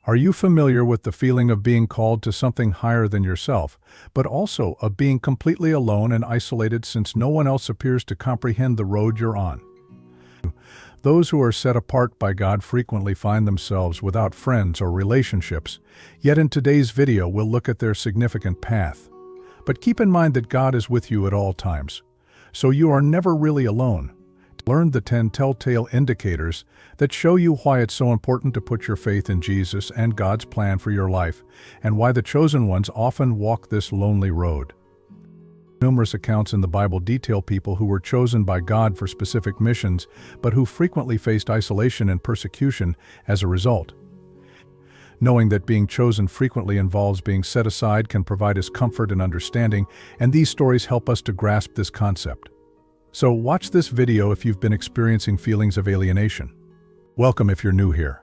Are you familiar with the feeling of being called to something higher than yourself, but also of being completely alone and isolated since no one else appears to comprehend the road you're on? Those who are set apart by God frequently find themselves without friends or relationships, yet in today's video we'll look at their significant path. But keep in mind that God is with you at all times, so you are never really alone. Learn the 10 telltale indicators that show you why it's so important to put your faith in Jesus and God's plan for your life, and why the chosen ones often walk this lonely road. Numerous accounts in the Bible detail people who were chosen by God for specific missions, but who frequently faced isolation and persecution as a result. Knowing that being chosen frequently involves being set aside can provide us comfort and understanding, and these stories help us to grasp this concept. So watch this video if you've been experiencing feelings of alienation. Welcome if you're new here.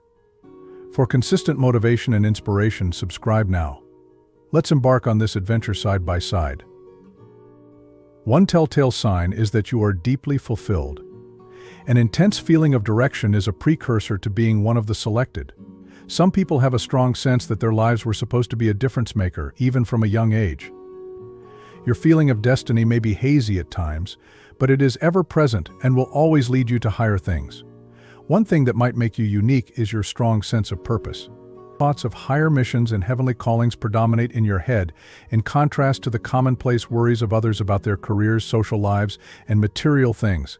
For consistent motivation and inspiration, subscribe now. Let's embark on this adventure side by side. One telltale sign is that you are deeply fulfilled. An intense feeling of direction is a precursor to being one of the selected. Some people have a strong sense that their lives were supposed to be a difference maker, even from a young age. Your feeling of destiny may be hazy at times, but it is ever present and will always lead you to higher things. One thing that might make you unique is your strong sense of purpose. Thoughts of higher missions and heavenly callings predominate in your head, in contrast to the commonplace worries of others about their careers, social lives, and material things.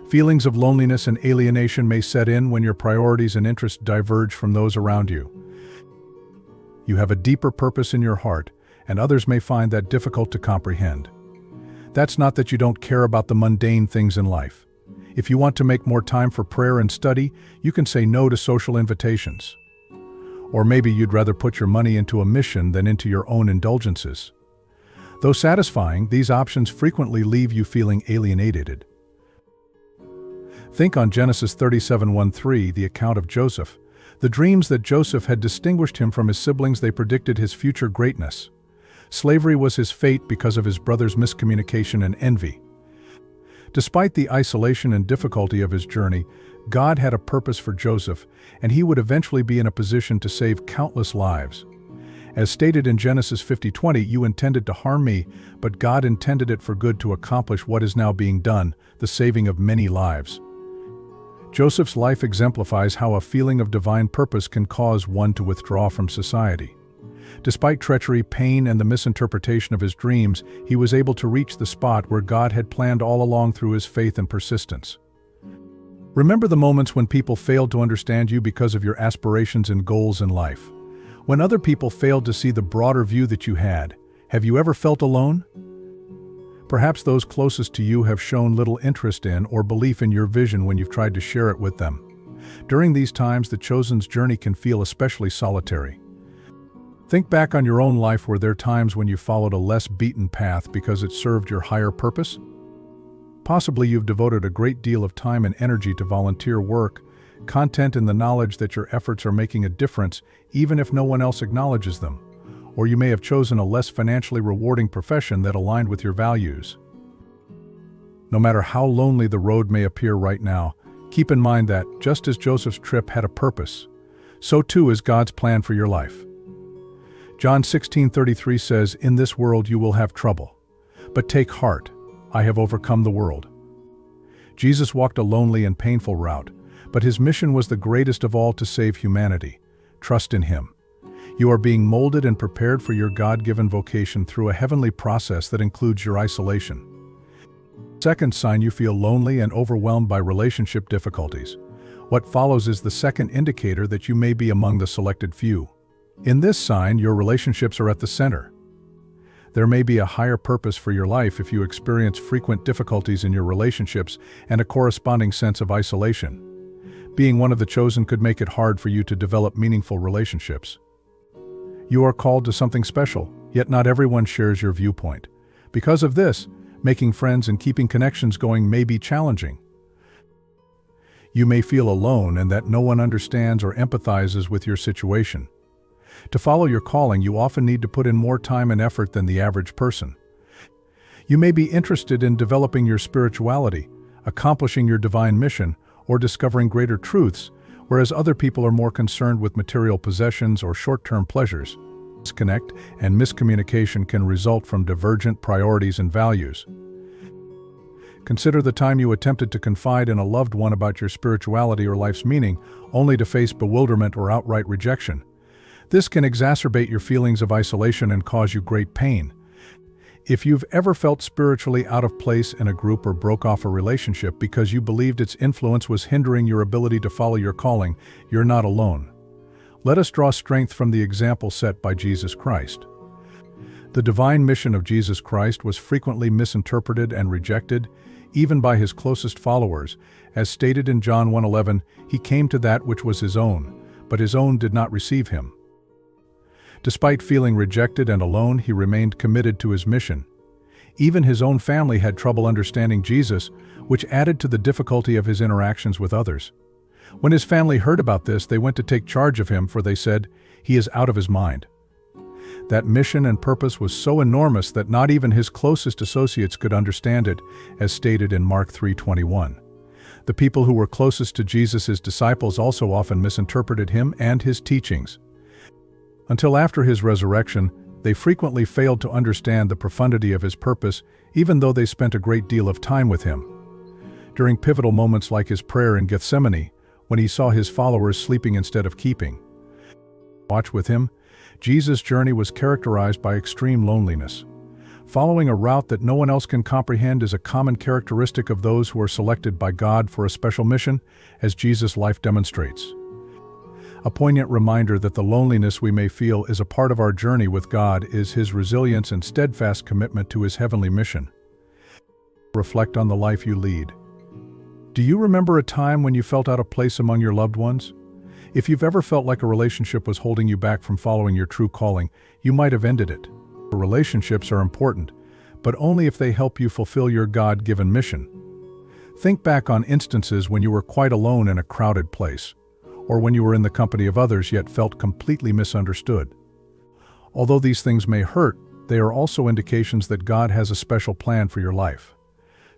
Feelings of loneliness and alienation may set in when your priorities and interests diverge from those around you. You have a deeper purpose in your heart, and others may find that difficult to comprehend. That's not that you don't care about the mundane things in life. If you want to make more time for prayer and study, you can say no to social invitations. Or maybe you'd rather put your money into a mission than into your own indulgences. Though satisfying, these options frequently leave you feeling alienated. Think on Genesis 37:1-3, the account of Joseph. The dreams that Joseph had distinguished him from his siblings. They predicted his future greatness. Slavery was his fate because of his brothers' miscommunication and envy. Despite the isolation and difficulty of his journey, God had a purpose for Joseph, and he would eventually be in a position to save countless lives. As stated in Genesis 50:20, "You intended to harm me, but God intended it for good to accomplish what is now being done, the saving of many lives." Joseph's life exemplifies how a feeling of divine purpose can cause one to withdraw from society. Despite treachery, pain, and the misinterpretation of his dreams, he was able to reach the spot where God had planned all along through his faith and persistence. Remember the moments when people failed to understand you because of your aspirations and goals in life. When other people failed to see the broader view that you had, have you ever felt alone? Perhaps those closest to you have shown little interest in or belief in your vision when you've tried to share it with them. During these times, the chosen's journey can feel especially solitary. Think back on your own life. Were there times when you followed a less beaten path because it served your higher purpose? Possibly you've devoted a great deal of time and energy to volunteer work, content in the knowledge that your efforts are making a difference even if no one else acknowledges them. Or you may have chosen a less financially rewarding profession that aligned with your values. No matter how lonely the road may appear right now, keep in mind that, just as Joseph's trip had a purpose, so too is God's plan for your life. John 16:33 says, "In this world you will have trouble, but take heart, I have overcome the world." Jesus walked a lonely and painful route, but his mission was the greatest of all: to save humanity. Trust in him. You are being molded and prepared for your God-given vocation through a heavenly process that includes your isolation. Second sign: you feel lonely and overwhelmed by relationship difficulties. What follows is the second indicator that you may be among the selected few. In this sign, your relationships are at the center. There may be a higher purpose for your life if you experience frequent difficulties in your relationships and a corresponding sense of isolation. Being one of the chosen could make it hard for you to develop meaningful relationships. You are called to something special, yet not everyone shares your viewpoint. Because of this, making friends and keeping connections going may be challenging. You may feel alone and that no one understands or empathizes with your situation. To follow your calling, you often need to put in more time and effort than the average person. You may be interested in developing your spirituality, accomplishing your divine mission, or discovering greater truths, whereas other people are more concerned with material possessions or short-term pleasures. Disconnect and miscommunication can result from divergent priorities and values. Consider the time you attempted to confide in a loved one about your spirituality or life's meaning, only to face bewilderment or outright rejection. This can exacerbate your feelings of isolation and cause you great pain. If you've ever felt spiritually out of place in a group or broke off a relationship because you believed its influence was hindering your ability to follow your calling, you're not alone. Let us draw strength from the example set by Jesus Christ. The divine mission of Jesus Christ was frequently misinterpreted and rejected, even by his closest followers. As stated in John 1:11, he came to that which was his own, but his own did not receive him. Despite feeling rejected and alone, he remained committed to his mission. Even his own family had trouble understanding Jesus, which added to the difficulty of his interactions with others. When his family heard about this, they went to take charge of him, for they said, "He is out of his mind." That mission and purpose was so enormous that not even his closest associates could understand it, as stated in Mark 3:21. The people who were closest to Jesus' disciples also often misinterpreted him and his teachings. Until after his resurrection, they frequently failed to understand the profundity of his purpose, even though they spent a great deal of time with him. During pivotal moments like his prayer in Gethsemane, when he saw his followers sleeping instead of keeping watch with him, Jesus' journey was characterized by extreme loneliness. Following a route that no one else can comprehend is a common characteristic of those who are selected by God for a special mission, as Jesus' life demonstrates. A poignant reminder that the loneliness we may feel is a part of our journey with God is his resilience and steadfast commitment to his heavenly mission. Reflect on the life you lead. Do you remember a time when you felt out of place among your loved ones? If you've ever felt like a relationship was holding you back from following your true calling, you might have ended it. Relationships are important, but only if they help you fulfill your God-given mission. Think back on instances when you were quite alone in a crowded place, or when you were in the company of others yet felt completely misunderstood. Although these things may hurt, they are also indications that God has a special plan for your life.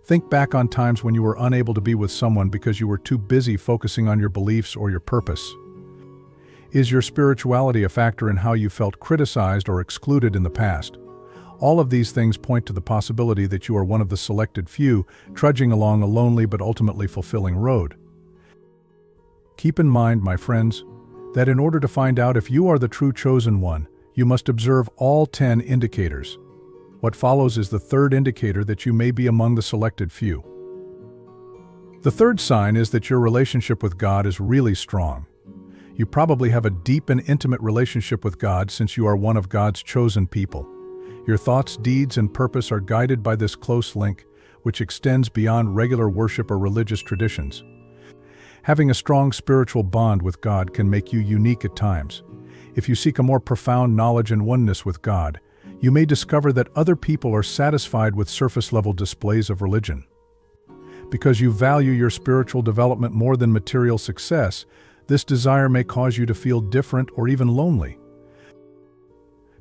Think back on times when you were unable to be with someone because you were too busy focusing on your beliefs or your purpose. Is your spirituality a factor in how you felt criticized or excluded in the past? All of these things point to the possibility that you are one of the selected few, trudging along a lonely but ultimately fulfilling road. Keep in mind, my friends, that in order to find out if you are the true chosen one, you must observe all 10 indicators. What follows is the third indicator that you may be among the selected few. The third sign is that your relationship with God is really strong. You probably have a deep and intimate relationship with God since you are one of God's chosen people. Your thoughts, deeds, and purpose are guided by this close link, which extends beyond regular worship or religious traditions. Having a strong spiritual bond with God can make you unique at times. If you seek a more profound knowledge and oneness with God, you may discover that other people are satisfied with surface-level displays of religion. Because you value your spiritual development more than material success, this desire may cause you to feel different or even lonely.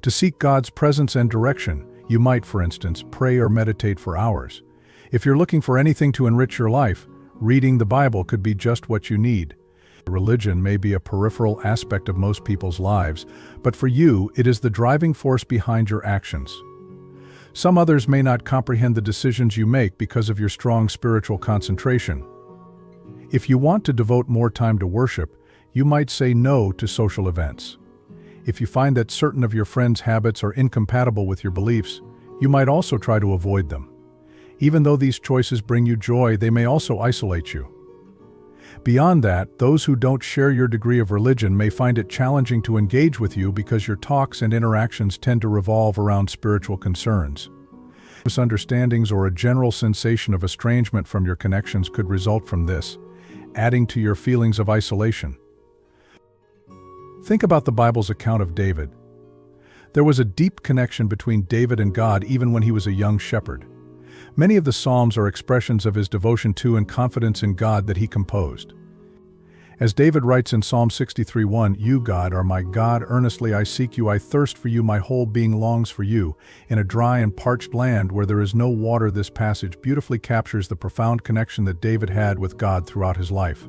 To seek God's presence and direction, you might, for instance, pray or meditate for hours. If you're looking for anything to enrich your life, reading the Bible could be just what you need. Religion may be a peripheral aspect of most people's lives, but for you, it is the driving force behind your actions. Some others may not comprehend the decisions you make because of your strong spiritual concentration. If you want to devote more time to worship, you might say no to social events. If you find that certain of your friends' habits are incompatible with your beliefs, you might also try to avoid them. Even though these choices bring you joy, they may also isolate you. Beyond that, those who don't share your degree of religion may find it challenging to engage with you because your talks and interactions tend to revolve around spiritual concerns. Misunderstandings or a general sensation of estrangement from your connections could result from this, adding to your feelings of isolation. Think about the Bible's account of David. There was a deep connection between David and God even when he was a young shepherd. Many of the Psalms are expressions of his devotion to and confidence in God that he composed. As David writes in Psalm 63:1, "You, God, are my God, earnestly I seek you, I thirst for you, my whole being longs for you, in a dry and parched land where there is no water." This passage beautifully captures the profound connection that David had with God throughout his life.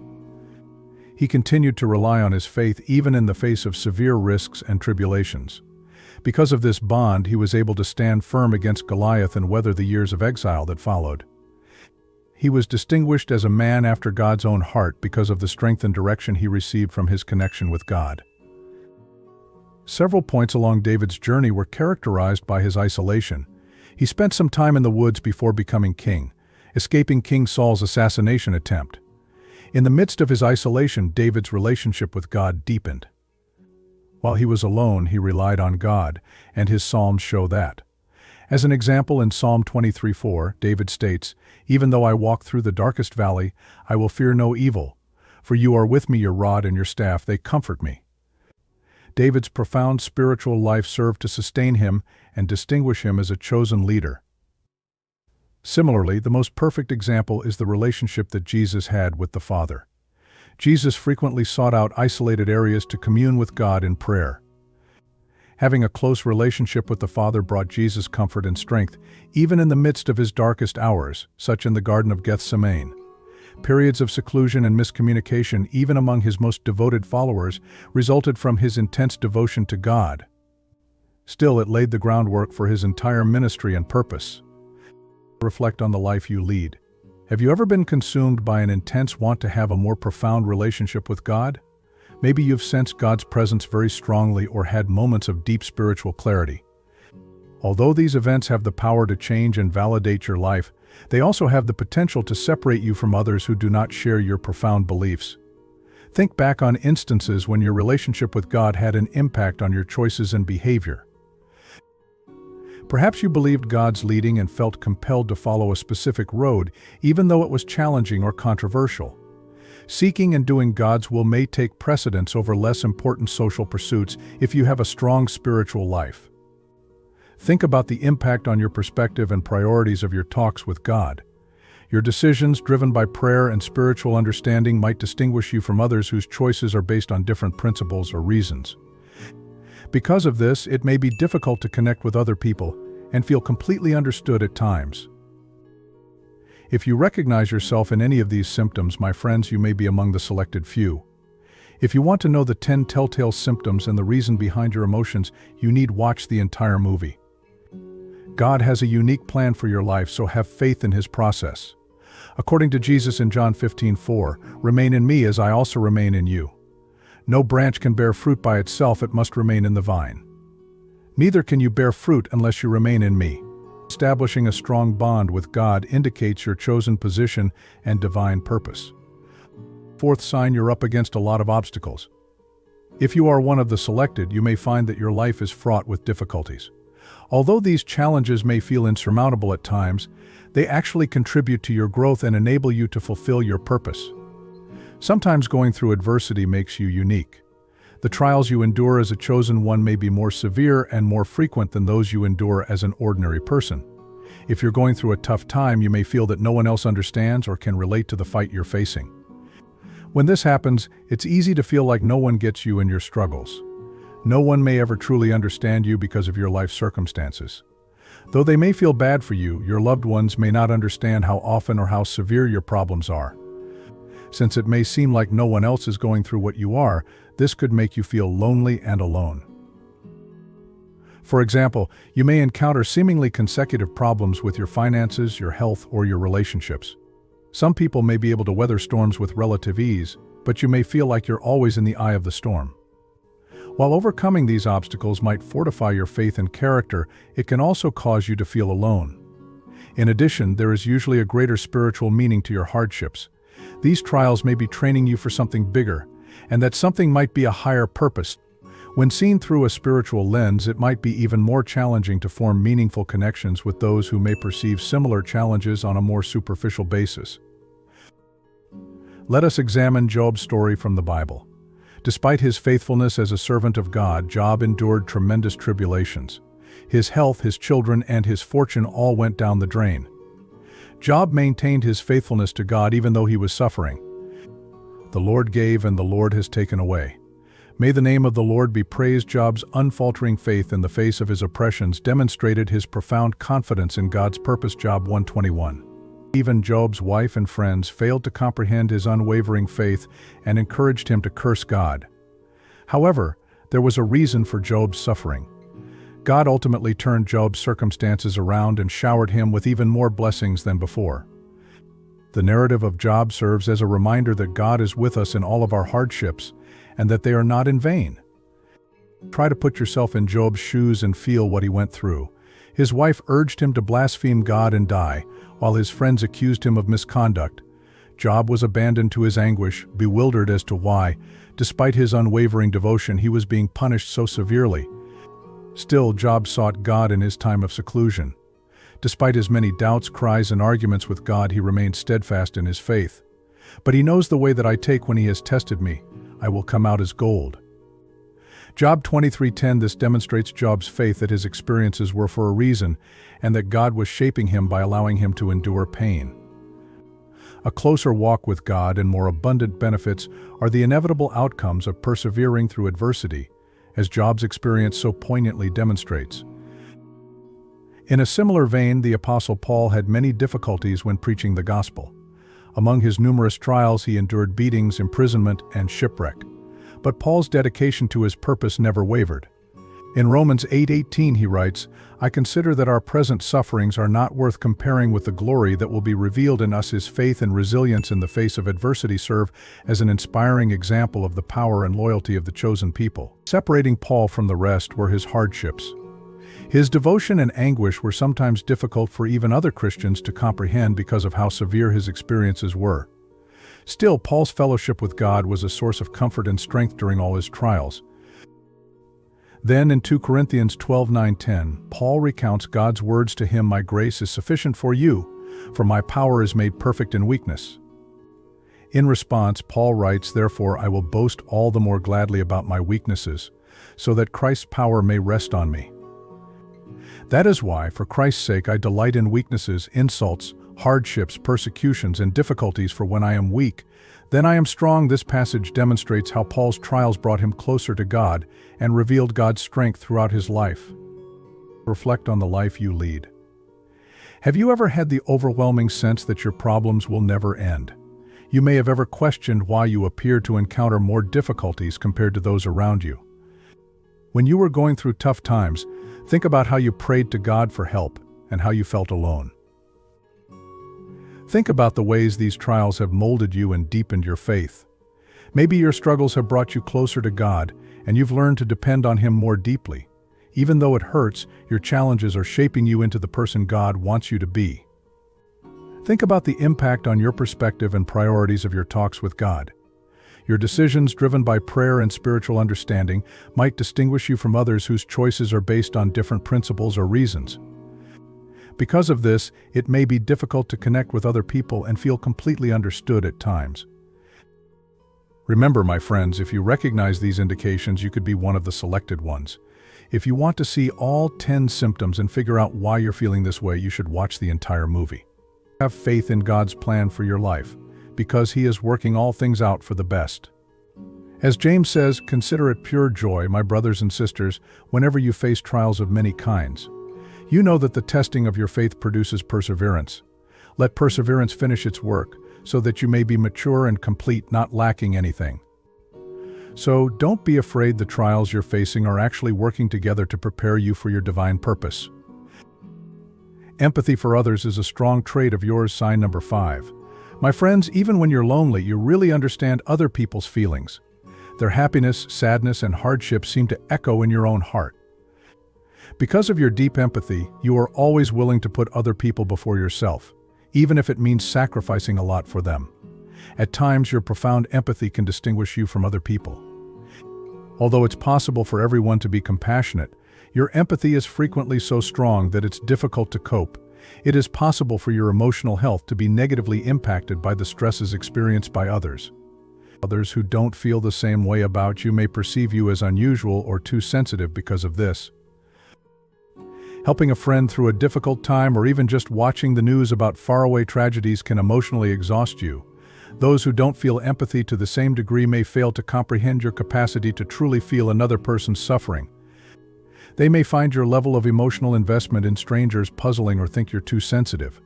He continued to rely on his faith even in the face of severe risks and tribulations. Because of this bond, he was able to stand firm against Goliath and weather the years of exile that followed. He was distinguished as a man after God's own heart because of the strength and direction he received from his connection with God. Several points along David's journey were characterized by his isolation. He spent some time in the woods before becoming king, escaping King Saul's assassination attempt. In the midst of his isolation, David's relationship with God deepened. While he was alone, he relied on God, and his psalms show that. As an example, in Psalm 23:4, David states, "Even though I walk through the darkest valley, I will fear no evil, for you are with me, your rod and your staff, they comfort me." David's profound spiritual life served to sustain him and distinguish him as a chosen leader. Similarly, the most perfect example is the relationship that Jesus had with the Father. Jesus frequently sought out isolated areas to commune with God in prayer. Having a close relationship with the Father brought Jesus comfort and strength, even in the midst of his darkest hours, such in the Garden of Gethsemane. Periods of seclusion and miscommunication, even among his most devoted followers, resulted from his intense devotion to God. Still, it laid the groundwork for his entire ministry and purpose. Reflect on the life you lead. Have you ever been consumed by an intense want to have a more profound relationship with God? Maybe you've sensed God's presence very strongly or had moments of deep spiritual clarity. Although these events have the power to change and validate your life, they also have the potential to separate you from others who do not share your profound beliefs. Think back on instances when your relationship with God had an impact on your choices and behavior. Perhaps you believed God's leading and felt compelled to follow a specific road, even though it was challenging or controversial. Seeking and doing God's will may take precedence over less important social pursuits if you have a strong spiritual life. Think about the impact on your perspective and priorities of your talks with God. Your decisions, driven by prayer and spiritual understanding, might distinguish you from others whose choices are based on different principles or reasons. Because of this, it may be difficult to connect with other people and feel completely understood at times. If you recognize yourself in any of these symptoms, my friends, you may be among the selected few. If you want to know the 10 telltale symptoms and the reason behind your emotions, you need watch the entire movie. God has a unique plan for your life, so have faith in his process. According to Jesus in John 15:4, "Remain in me as I also remain in you. No branch can bear fruit by itself, it must remain in the vine. Neither can you bear fruit unless you remain in me." Establishing a strong bond with God indicates your chosen position and divine purpose. Fourth sign, you're up against a lot of obstacles. If you are one of the selected, you may find that your life is fraught with difficulties. Although these challenges may feel insurmountable at times, they actually contribute to your growth and enable you to fulfill your purpose. Sometimes going through adversity makes you unique. The trials you endure as a chosen one may be more severe and more frequent than those you endure as an ordinary person. If you're going through a tough time, you may feel that no one else understands or can relate to the fight you're facing. When this happens, it's easy to feel like no one gets you in your struggles. No one may ever truly understand you because of your life circumstances. Though they may feel bad for you, your loved ones may not understand how often or how severe your problems are. Since it may seem like no one else is going through what you are, this could make you feel lonely and alone. For example, you may encounter seemingly consecutive problems with your finances, your health, or your relationships. Some people may be able to weather storms with relative ease, but you may feel like you're always in the eye of the storm. While overcoming these obstacles might fortify your faith and character, it can also cause you to feel alone. In addition, there is usually a greater spiritual meaning to your hardships. These trials may be training you for something bigger, and that something might be a higher purpose. When seen through a spiritual lens, it might be even more challenging to form meaningful connections with those who may perceive similar challenges on a more superficial basis. Let us examine Job's story from the Bible. Despite his faithfulness as a servant of God, Job endured tremendous tribulations. His health, his children, and his fortune all went down the drain. Job maintained his faithfulness to God even though he was suffering. The Lord gave and the Lord has taken away. May the name of the Lord be praised. Job's unfaltering faith in the face of his oppressions demonstrated his profound confidence in God's purpose. Job 1:21. Even Job's wife and friends failed to comprehend his unwavering faith and encouraged him to curse God. However, there was a reason for Job's suffering. God ultimately turned Job's circumstances around and showered him with even more blessings than before. The narrative of Job serves as a reminder that God is with us in all of our hardships and that they are not in vain. Try to put yourself in Job's shoes and feel what he went through. His wife urged him to blaspheme God and die, while his friends accused him of misconduct. Job was abandoned to his anguish, bewildered as to why, despite his unwavering devotion, he was being punished so severely. Still, Job sought God in his time of seclusion. Despite his many doubts, cries, and arguments with God, he remained steadfast in his faith. But he knows the way that I take when he has tested me. I will come out as gold. Job 23:10. This demonstrates Job's faith that his experiences were for a reason and that God was shaping him by allowing him to endure pain. A closer walk with God and more abundant benefits are the inevitable outcomes of persevering through adversity, as Job's experience so poignantly demonstrates. In a similar vein, the Apostle Paul had many difficulties when preaching the gospel. Among his numerous trials, he endured beatings, imprisonment, and shipwreck. But Paul's dedication to his purpose never wavered. In Romans 8:18 he writes, "I consider that our present sufferings are not worth comparing with the glory that will be revealed in us." His faith and resilience in the face of adversity serve as an inspiring example of the power and loyalty of the chosen people. Separating Paul from the rest were his hardships. His devotion and anguish were sometimes difficult for even other Christians to comprehend because of how severe his experiences were. Still, Paul's fellowship with God was a source of comfort and strength during all his trials. Then in 2 Corinthians 12:9-10, Paul recounts God's words to him, "My grace is sufficient for you, for my power is made perfect in weakness." In response, Paul writes, "Therefore I will boast all the more gladly about my weaknesses, so that Christ's power may rest on me. That is why, for Christ's sake, I delight in weaknesses, insults, hardships, persecutions, and difficulties, for when I am weak, then I am strong." This passage demonstrates how Paul's trials brought him closer to God and revealed God's strength throughout his life. Reflect on the life you lead. Have you ever had the overwhelming sense that your problems will never end? You may have ever questioned why you appear to encounter more difficulties compared to those around you. When you were going through tough times, think about how you prayed to God for help and how you felt alone. Think about the ways these trials have molded you and deepened your faith. Maybe your struggles have brought you closer to God, and you've learned to depend on Him more deeply. Even though it hurts, your challenges are shaping you into the person God wants you to be. Think about the impact on your perspective and priorities of your talks with God. Your decisions, driven by prayer and spiritual understanding, might distinguish you from others whose choices are based on different principles or reasons. Because of this, it may be difficult to connect with other people and feel completely understood at times. Remember, my friends, if you recognize these indications, you could be one of the selected ones. If you want to see all 10 symptoms and figure out why you're feeling this way, you should watch the entire movie. Have faith in God's plan for your life, because He is working all things out for the best. As James says, "Consider it pure joy, my brothers and sisters, whenever you face trials of many kinds. You know that the testing of your faith produces perseverance. Let perseverance finish its work, so that you may be mature and complete, not lacking anything." So don't be afraid. The trials you're facing are actually working together to prepare you for your divine purpose. Empathy for others is a strong trait of yours. Sign number 5. My friends, even when you're lonely, you really understand other people's feelings. Their happiness, sadness, and hardships seem to echo in your own heart. Because of your deep empathy, you are always willing to put other people before yourself, even if it means sacrificing a lot for them. At times, your profound empathy can distinguish you from other people. Although it's possible for everyone to be compassionate, your empathy is frequently so strong that it's difficult to cope. It is possible for your emotional health to be negatively impacted by the stresses experienced by others. Others who don't feel the same way about you may perceive you as unusual or too sensitive because of this. Helping a friend through a difficult time or even just watching the news about faraway tragedies can emotionally exhaust you. Those who don't feel empathy to the same degree may fail to comprehend your capacity to truly feel another person's suffering. They may find your level of emotional investment in strangers puzzling or think you're too sensitive.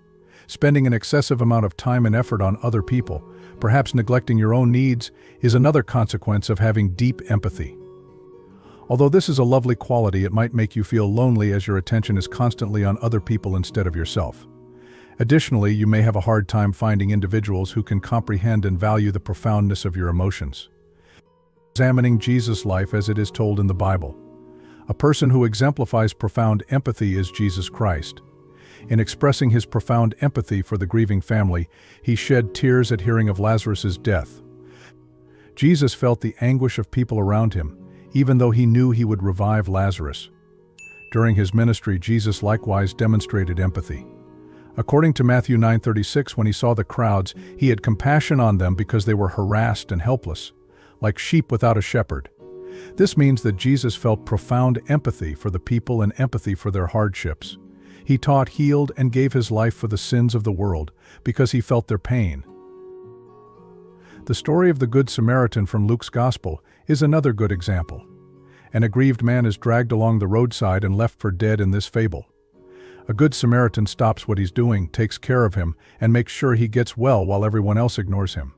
Spending an excessive amount of time and effort on other people, perhaps neglecting your own needs, is another consequence of having deep empathy. Although this is a lovely quality, it might make you feel lonely as your attention is constantly on other people instead of yourself. Additionally, you may have a hard time finding individuals who can comprehend and value the profoundness of your emotions. Examining Jesus' life as it is told in the Bible. A person who exemplifies profound empathy is Jesus Christ. In expressing his profound empathy for the grieving family, he shed tears at hearing of Lazarus' death. Jesus felt the anguish of people around him, even though he knew he would revive Lazarus. During his ministry, Jesus likewise demonstrated empathy. According to Matthew 9:36, when he saw the crowds, he had compassion on them because they were harassed and helpless, like sheep without a shepherd. This means that Jesus felt profound empathy for the people and empathy for their hardships. He taught, healed, and gave his life for the sins of the world because he felt their pain. The story of the Good Samaritan from Luke's Gospel is another good example. An aggrieved man is dragged along the roadside and left for dead in this fable. A good Samaritan stops what he's doing, takes care of him, and makes sure he gets well while everyone else ignores him.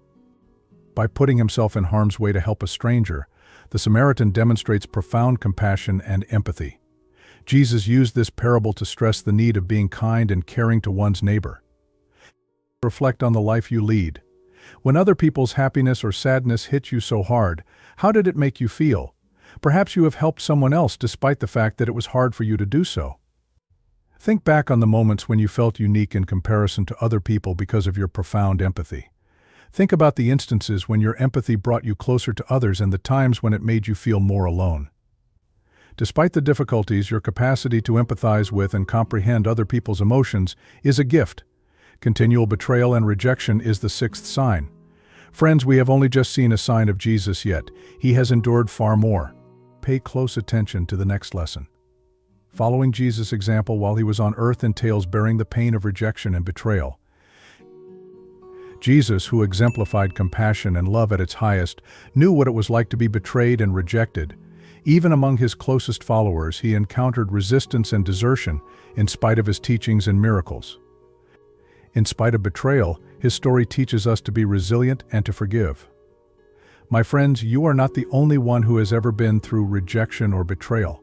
By putting himself in harm's way to help a stranger, the Samaritan demonstrates profound compassion and empathy. Jesus used this parable to stress the need of being kind and caring to one's neighbor. Reflect on the life you lead. When other people's happiness or sadness hit you so hard, how did it make you feel? Perhaps you have helped someone else despite the fact that it was hard for you to do so. Think back on the moments when you felt unique in comparison to other people because of your profound empathy. Think about the instances when your empathy brought you closer to others and the times when it made you feel more alone. Despite the difficulties, your capacity to empathize with and comprehend other people's emotions is a gift. Continual betrayal and rejection is the sixth sign. Friends, we have only just seen a sign of Jesus yet. He has endured far more. Pay close attention to the next lesson. Following Jesus' example while he was on earth entails bearing the pain of rejection and betrayal. Jesus, who exemplified compassion and love at its highest, knew what it was like to be betrayed and rejected. Even among his closest followers, he encountered resistance and desertion in spite of his teachings and miracles. In spite of betrayal, his story teaches us to be resilient and to forgive. My friends, you are not the only one who has ever been through rejection or betrayal.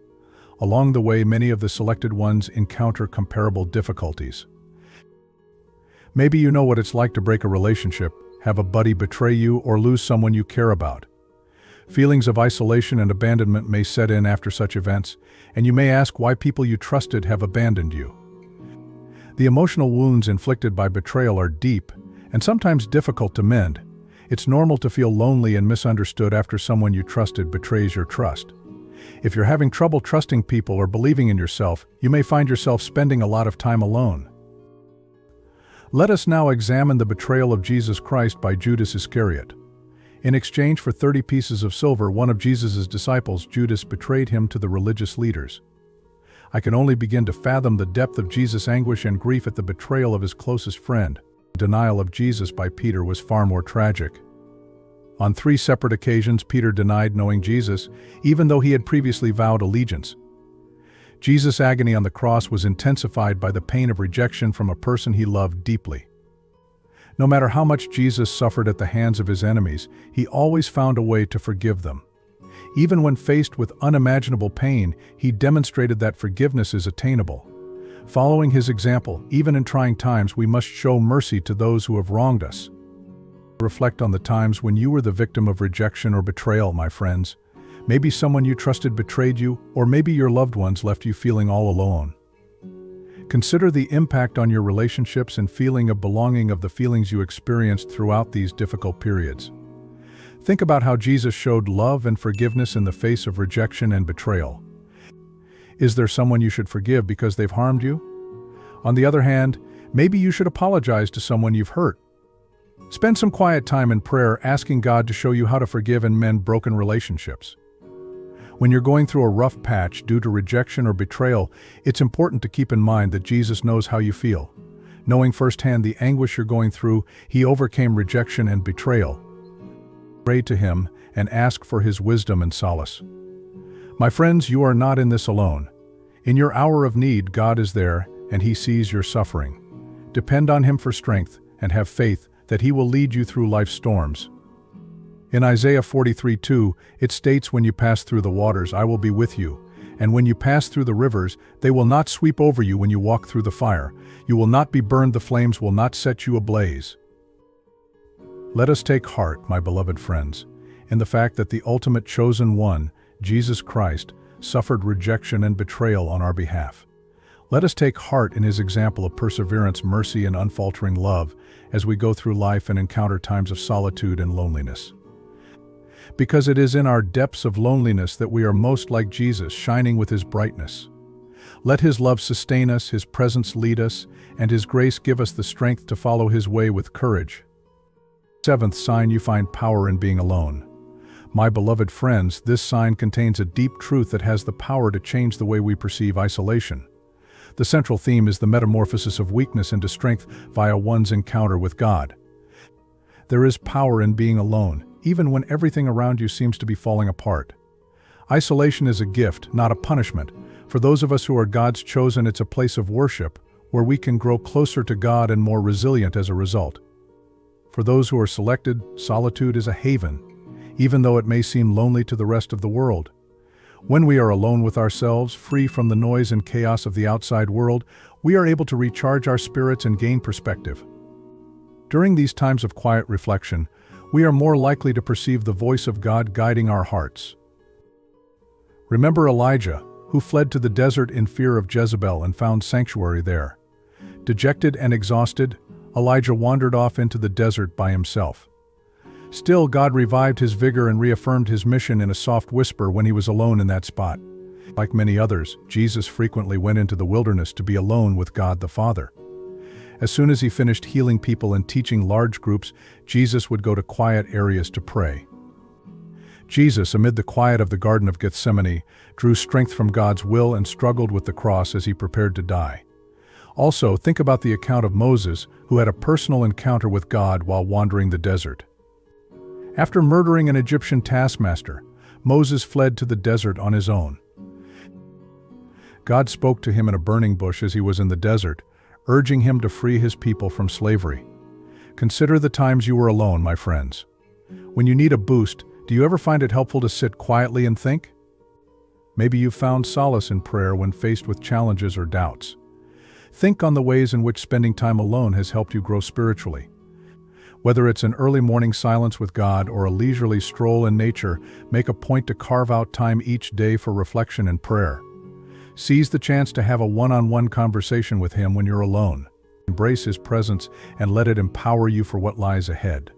Along the way, many of the selected ones encounter comparable difficulties. Maybe you know what it's like to break a relationship, have a buddy betray you, or lose someone you care about. Feelings of isolation and abandonment may set in after such events, and you may ask why people you trusted have abandoned you. The emotional wounds inflicted by betrayal are deep and sometimes difficult to mend. It's normal to feel lonely and misunderstood after someone you trusted betrays your trust. If you're having trouble trusting people or believing in yourself, you may find yourself spending a lot of time alone. Let us now examine the betrayal of Jesus Christ by Judas Iscariot. In exchange for 30 pieces of silver, one of Jesus' disciples, Judas, betrayed him to the religious leaders. I can only begin to fathom the depth of Jesus' anguish and grief at the betrayal of his closest friend. The denial of Jesus by Peter was far more tragic. On 3 separate occasions, Peter denied knowing Jesus, even though he had previously vowed allegiance. Jesus' agony on the cross was intensified by the pain of rejection from a person he loved deeply. No matter how much Jesus suffered at the hands of his enemies, he always found a way to forgive them. Even when faced with unimaginable pain, he demonstrated that forgiveness is attainable. Following his example, even in trying times, we must show mercy to those who have wronged us. Reflect on the times when you were the victim of rejection or betrayal, my friends. Maybe someone you trusted betrayed you, or maybe your loved ones left you feeling all alone. Consider the impact on your relationships and feeling of belonging of the feelings you experienced throughout these difficult periods. Think about how Jesus showed love and forgiveness in the face of rejection and betrayal. Is there someone you should forgive because they've harmed you? On the other hand, maybe you should apologize to someone you've hurt. Spend some quiet time in prayer asking God to show you how to forgive and mend broken relationships. When you're going through a rough patch due to rejection or betrayal, it's important to keep in mind that Jesus knows how you feel. Knowing firsthand the anguish you're going through, he overcame rejection and betrayal. Pray to him and ask for his wisdom and solace. My friends, you are not in this alone. In your hour of need, God is there, and he sees your suffering. Depend on Him for strength and have faith that He will lead you through life's storms. In Isaiah 43:2, it states, "When you pass through the waters, I will be with you. And when you pass through the rivers, they will not sweep over you. When you walk through the fire, you will not be burned, the flames will not set you ablaze." Let us take heart, my beloved friends, in the fact that the ultimate chosen one, Jesus Christ, suffered rejection and betrayal on our behalf. Let us take heart in His example of perseverance, mercy, and unfaltering love as we go through life and encounter times of solitude and loneliness. Because it is in our depths of loneliness that we are most like Jesus, shining with His brightness. Let His love sustain us, His presence lead us, and His grace give us the strength to follow His way with courage. Seventh sign: you find power in being alone. My beloved friends, this sign contains a deep truth that has the power to change the way we perceive isolation. The central theme is the metamorphosis of weakness into strength via one's encounter with God. There is power in being alone, even when everything around you seems to be falling apart. Isolation is a gift, not a punishment. For those of us who are God's chosen, it's a place of worship, where we can grow closer to God and more resilient as a result. For those who are selected, solitude is a haven, even though it may seem lonely to the rest of the world. When we are alone with ourselves, free from the noise and chaos of the outside world, we are able to recharge our spirits and gain perspective. During these times of quiet reflection, we are more likely to perceive the voice of God guiding our hearts. Remember Elijah, who fled to the desert in fear of Jezebel and found sanctuary there. Dejected and exhausted, Elijah wandered off into the desert by himself. Still, God revived his vigor and reaffirmed his mission in a soft whisper when he was alone in that spot. Like many others, Jesus frequently went into the wilderness to be alone with God the Father. As soon as he finished healing people and teaching large groups, Jesus would go to quiet areas to pray. Jesus, amid the quiet of the Garden of Gethsemane, drew strength from God's will and struggled with the cross as he prepared to die. Also, think about the account of Moses, who had a personal encounter with God while wandering the desert. After murdering an Egyptian taskmaster, Moses fled to the desert on his own. God spoke to him in a burning bush as he was in the desert, urging him to free his people from slavery. Consider the times you were alone, my friends. When you need a boost, do you ever find it helpful to sit quietly and think? Maybe you've found solace in prayer when faced with challenges or doubts. Think on the ways in which spending time alone has helped you grow spiritually. Whether it's an early morning silence with God or a leisurely stroll in nature, make a point to carve out time each day for reflection and prayer. Seize the chance to have a one-on-one conversation with Him when you're alone. Embrace His presence and let it empower you for what lies ahead.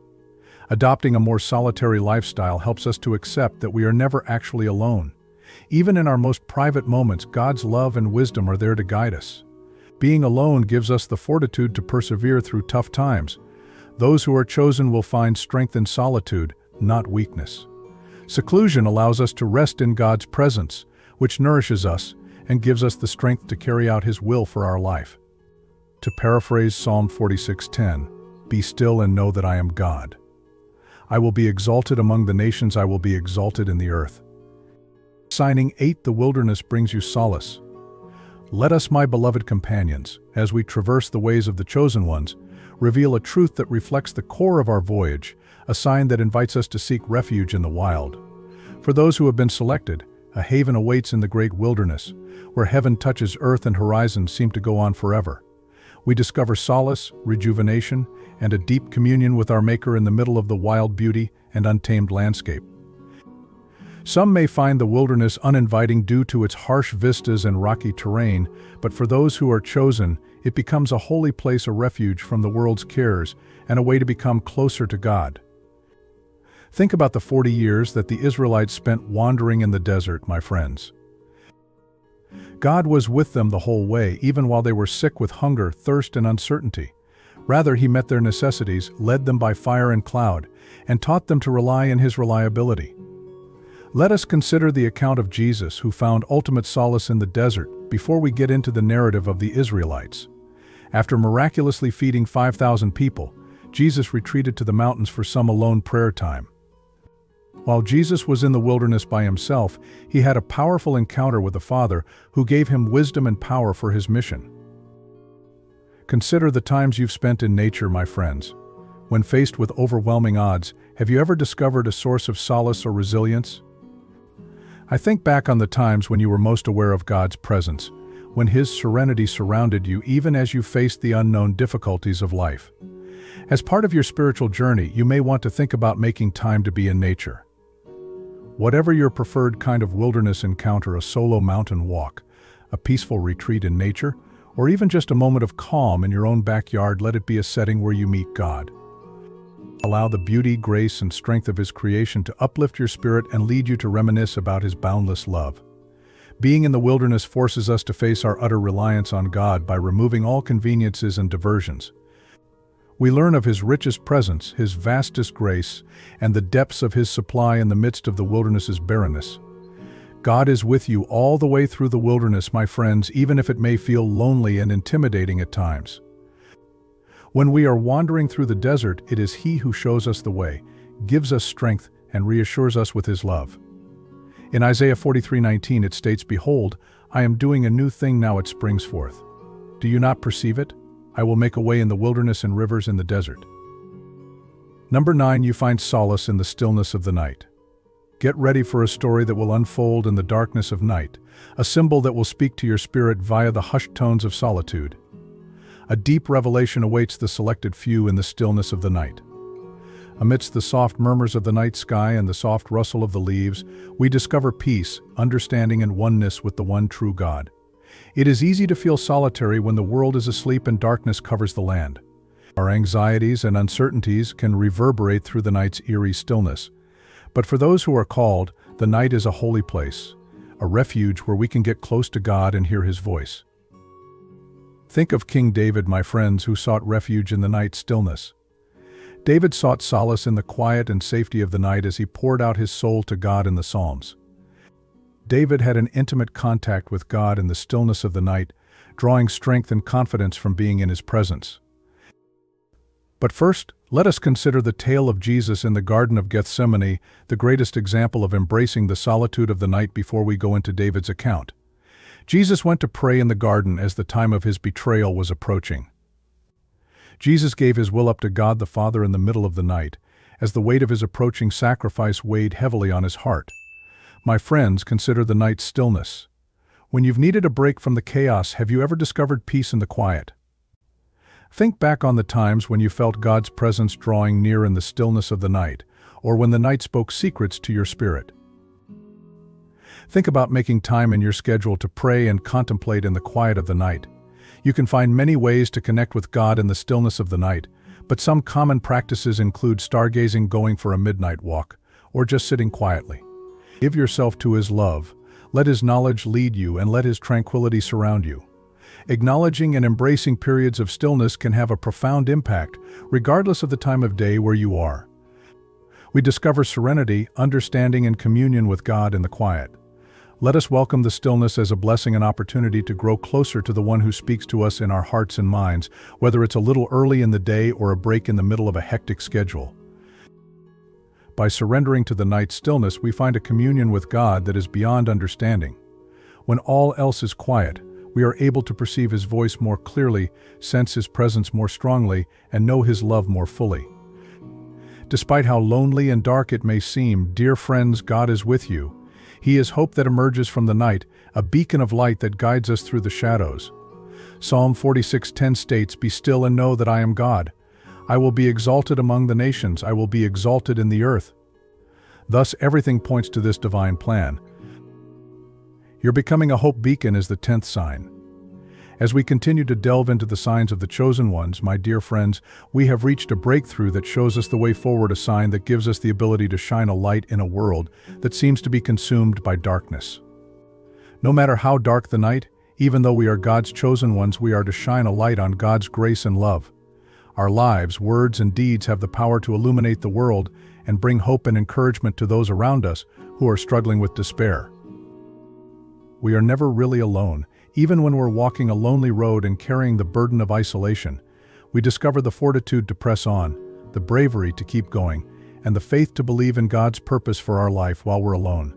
Adopting a more solitary lifestyle helps us to accept that we are never actually alone. Even in our most private moments, God's love and wisdom are there to guide us. Being alone gives us the fortitude to persevere through tough times. Those who are chosen will find strength in solitude, not weakness. Seclusion allows us to rest in God's presence, which nourishes us and gives us the strength to carry out His will for our life. To paraphrase Psalm 46:10, "Be still and know that I am God. I will be exalted among the nations, I will be exalted in the earth." Signing 8, the wilderness brings you solace. Let us, my beloved companions, as we traverse the ways of the chosen ones, reveal a truth that reflects the core of our voyage, a sign that invites us to seek refuge in the wild. For those who have been selected, a haven awaits in the great wilderness, where heaven touches earth and horizons seem to go on forever. We discover solace, rejuvenation, and a deep communion with our Maker in the middle of the wild beauty and untamed landscape. Some may find the wilderness uninviting due to its harsh vistas and rocky terrain, but for those who are chosen, it becomes a holy place, a refuge from the world's cares, and a way to become closer to God. Think about the 40 years that the Israelites spent wandering in the desert, my friends. God was with them the whole way, even while they were sick with hunger, thirst, and uncertainty. Rather, He met their necessities, led them by fire and cloud, and taught them to rely on His reliability. Let us consider the account of Jesus, who found ultimate solace in the desert, before we get into the narrative of the Israelites. After miraculously feeding 5,000 people, Jesus retreated to the mountains for some alone prayer time. While Jesus was in the wilderness by himself, he had a powerful encounter with the Father, who gave him wisdom and power for his mission. Consider the times you've spent in nature, my friends. When faced with overwhelming odds, have you ever discovered a source of solace or resilience? I think back on the times when you were most aware of God's presence, when His serenity surrounded you even as you faced the unknown difficulties of life. As part of your spiritual journey, you may want to think about making time to be in nature. Whatever your preferred kind of wilderness encounter, a solo mountain walk, a peaceful retreat in nature, or even just a moment of calm in your own backyard, let it be a setting where you meet God. Allow the beauty, grace, and strength of His creation to uplift your spirit and lead you to reminisce about His boundless love. Being in the wilderness forces us to face our utter reliance on God by removing all conveniences and diversions. We learn of His richest presence, His vastest grace, and the depths of His supply in the midst of the wilderness's barrenness. God is with you all the way through the wilderness, my friends, even if it may feel lonely and intimidating at times. When we are wandering through the desert, it is He who shows us the way, gives us strength, and reassures us with His love. In Isaiah 43:19 it states, "Behold, I am doing a new thing, now it springs forth. Do you not perceive it? I will make a way in the wilderness and rivers in the desert." Number 9, you find solace in the stillness of the night. Get ready for a story that will unfold in the darkness of night, a symbol that will speak to your spirit via the hushed tones of solitude. A deep revelation awaits the selected few in the stillness of the night. Amidst the soft murmurs of the night sky and the soft rustle of the leaves, we discover peace, understanding, and oneness with the one true God. It is easy to feel solitary when the world is asleep and darkness covers the land. Our anxieties and uncertainties can reverberate through the night's eerie stillness. But for those who are called, the night is a holy place, a refuge where we can get close to God and hear His voice. Think of King David, my friends, who sought refuge in the night stillness. David sought solace in the quiet and safety of the night as he poured out his soul to God in the Psalms. David had an intimate contact with God in the stillness of the night, drawing strength and confidence from being in His presence. But first, let us consider the tale of Jesus in the Garden of Gethsemane, the greatest example of embracing the solitude of the night before we go into David's account. Jesus went to pray in the garden as the time of His betrayal was approaching. Jesus gave His will up to God the Father in the middle of the night, as the weight of His approaching sacrifice weighed heavily on His heart. My friends, consider the night's stillness. When you've needed a break from the chaos, have you ever discovered peace in the quiet? Think back on the times when you felt God's presence drawing near in the stillness of the night, or when the night spoke secrets to your spirit. Think about making time in your schedule to pray and contemplate in the quiet of the night. You can find many ways to connect with God in the stillness of the night, but some common practices include stargazing, going for a midnight walk, or just sitting quietly. Give yourself to His love, let His knowledge lead you, and let His tranquility surround you. Acknowledging and embracing periods of stillness can have a profound impact, regardless of the time of day where you are. We discover serenity, understanding, and communion with God in the quiet. Let us welcome the stillness as a blessing and opportunity to grow closer to the one who speaks to us in our hearts and minds, whether it's a little early in the day or a break in the middle of a hectic schedule. By surrendering to the night stillness, we find a communion with God that is beyond understanding. When all else is quiet, we are able to perceive His voice more clearly, sense His presence more strongly, and know His love more fully. Despite how lonely and dark it may seem, dear friends, God is with you. He is hope that emerges from the night, a beacon of light that guides us through the shadows. Psalm 46:10 states, "Be still and know that I am God. I will be exalted among the nations, I will be exalted in the earth." Thus, everything points to this divine plan. Your becoming a hope beacon is the 10th sign. As we continue to delve into the signs of the chosen ones, my dear friends, we have reached a breakthrough that shows us the way forward, a sign that gives us the ability to shine a light in a world that seems to be consumed by darkness. No matter how dark the night, even though we are God's chosen ones, we are to shine a light on God's grace and love. Our lives, words, and deeds have the power to illuminate the world and bring hope and encouragement to those around us who are struggling with despair. We are never really alone. Even when we're walking a lonely road and carrying the burden of isolation, we discover the fortitude to press on, the bravery to keep going, and the faith to believe in God's purpose for our life while we're alone.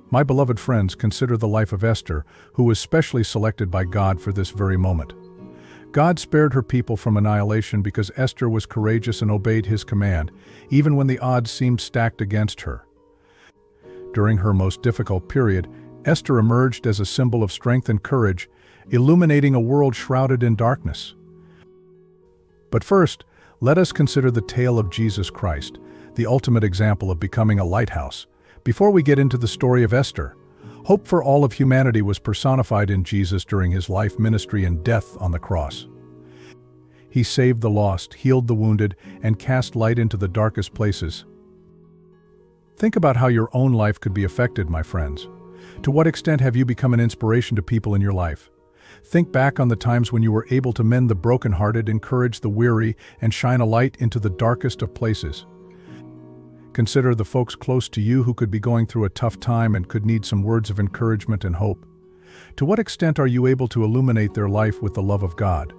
My beloved friends, consider the life of Esther, who was specially selected by God for this very moment. God spared her people from annihilation because Esther was courageous and obeyed his command, even when the odds seemed stacked against her. During her most difficult period, Esther emerged as a symbol of strength and courage, illuminating a world shrouded in darkness. But first, let us consider the tale of Jesus Christ, the ultimate example of becoming a lighthouse. Before we get into the story of Esther, hope for all of humanity was personified in Jesus during his life, ministry, and death on the cross. He saved the lost, healed the wounded, and cast light into the darkest places. Think about how your own life could be affected, my friends. To what extent have you become an inspiration to people in your life? Think back on the times when you were able to mend the brokenhearted, encourage the weary, and shine a light into the darkest of places. Consider the folks close to you who could be going through a tough time and could need some words of encouragement and hope. To what extent are you able to illuminate their life with the love of God?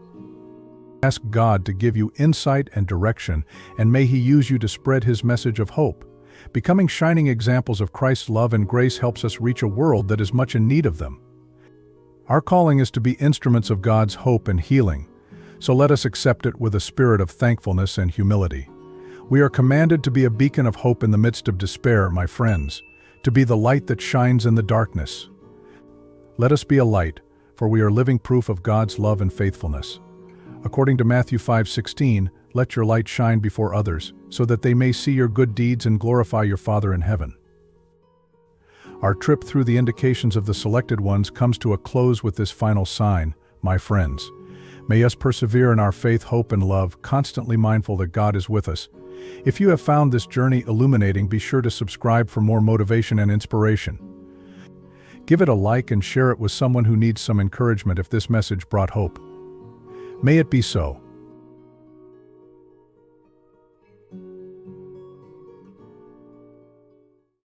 Ask God to give you insight and direction, and may He use you to spread His message of hope. Becoming shining examples of Christ's love and grace helps us reach a world that is much in need of them. Our calling is to be instruments of God's hope and healing, so let us accept it with a spirit of thankfulness and humility. We are commanded to be a beacon of hope in the midst of despair, my friends, to be the light that shines in the darkness. Let us be a light, for we are living proof of God's love and faithfulness. According to Matthew 5:16, let your light shine before others, so that they may see your good deeds and glorify your Father in heaven. Our trip through the indications of the selected ones comes to a close with this final sign, my friends. May us persevere in our faith, hope, and love, constantly mindful that God is with us. If you have found this journey illuminating, be sure to subscribe for more motivation and inspiration. Give it a like and share it with someone who needs some encouragement if this message brought hope. May it be so.